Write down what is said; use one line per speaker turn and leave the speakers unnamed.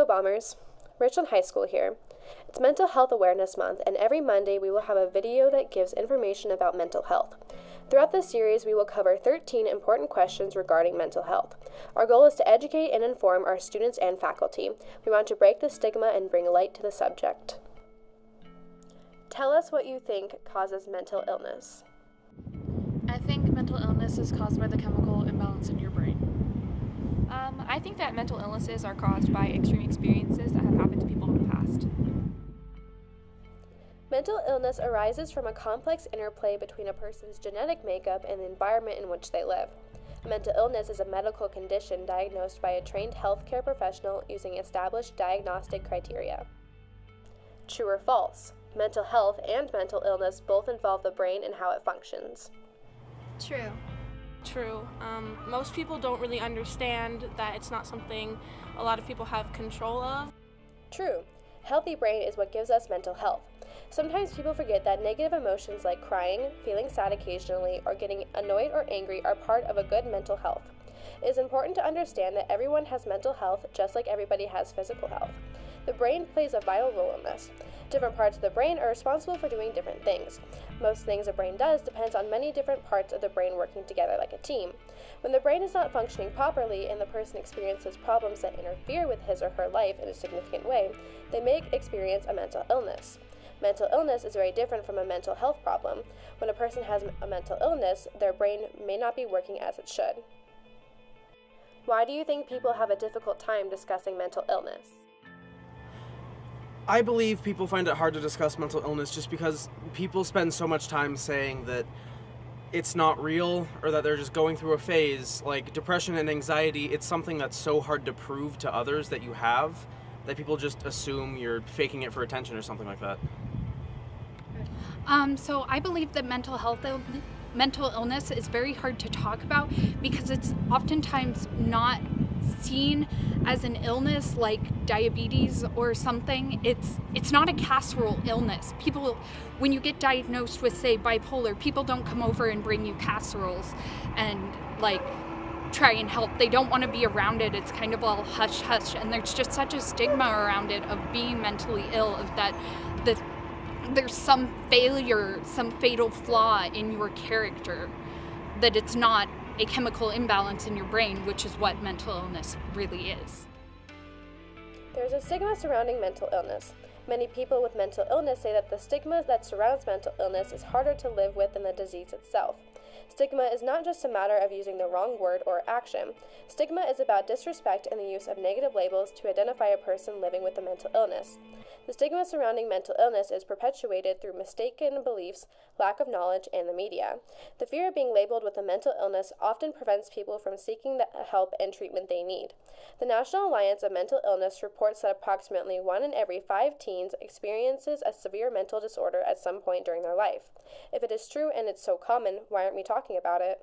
Hello, Bombers. Richland High School here. It's Mental Health Awareness Month, and every Monday we will have a video that gives information about mental health. Throughout this series, we will cover 13 important questions regarding mental health. Our goal is to educate and inform our students and faculty. We want to break the stigma and bring light to the subject. Tell us what you think causes mental illness.
I think mental illness is caused by the chemical imbalance in your brain.
I think that mental illnesses are caused by extreme experiences that have happened to people in the past.
Mental illness arises from a complex interplay between a person's genetic makeup and the environment in which they live. Mental illness is a medical condition diagnosed by a trained healthcare professional using established diagnostic criteria. True or false? Mental health and mental illness both involve the brain and how it functions.
True.
True. Most people don't really understand that it's not something a lot of people have control of.
True. Healthy brain is what gives us mental health. Sometimes people forget that negative emotions like crying, feeling sad occasionally, or getting annoyed or angry are part of a good mental health. It is important to understand that everyone has mental health just like everybody has physical health. The brain plays a vital role in this. Different parts of the brain are responsible for doing different things. Most things a brain does depends on many different parts of the brain working together like a team. When the brain is not functioning properly and the person experiences problems that interfere with his or her life in a significant way, they may experience a mental illness. Mental illness is very different from a mental health problem. When a person has a mental illness, their brain may not be working as it should. Why do you think people have a difficult time discussing mental illness?
I believe people find it hard to discuss mental illness just because people spend so much time saying that it's not real or that they're just going through a phase. Like depression and anxiety, it's something that's so hard to prove to others that you have that people just assume you're faking it for attention or something like that.
So I believe that mental illness is very hard to talk about because it's oftentimes not seen as an illness like diabetes or something. It's not a casserole illness. People, when you get diagnosed with, say, bipolar, people don't come over and bring you casseroles and try and help. They don't want to be around it. It's kind of all hush hush, and there's just such a stigma around it of being mentally ill, of that there's some failure, some fatal flaw in your character, that it's not a chemical imbalance in your brain, which is what mental illness really is.
There's a stigma surrounding mental illness. Many people with mental illness say that the stigma that surrounds mental illness is harder to live with than the disease itself. Stigma is not just a matter of using the wrong word or action. Stigma is about disrespect and the use of negative labels to identify a person living with a mental illness. The stigma surrounding mental illness is perpetuated through mistaken beliefs, lack of knowledge, and the media. The fear of being labeled with a mental illness often prevents people from seeking the help and treatment they need. The National Alliance of Mental Illness reports that approximately 1 in every 5 teens experiences a severe mental disorder at some point during their life. If it is true and it's so common, why aren't we talking about it?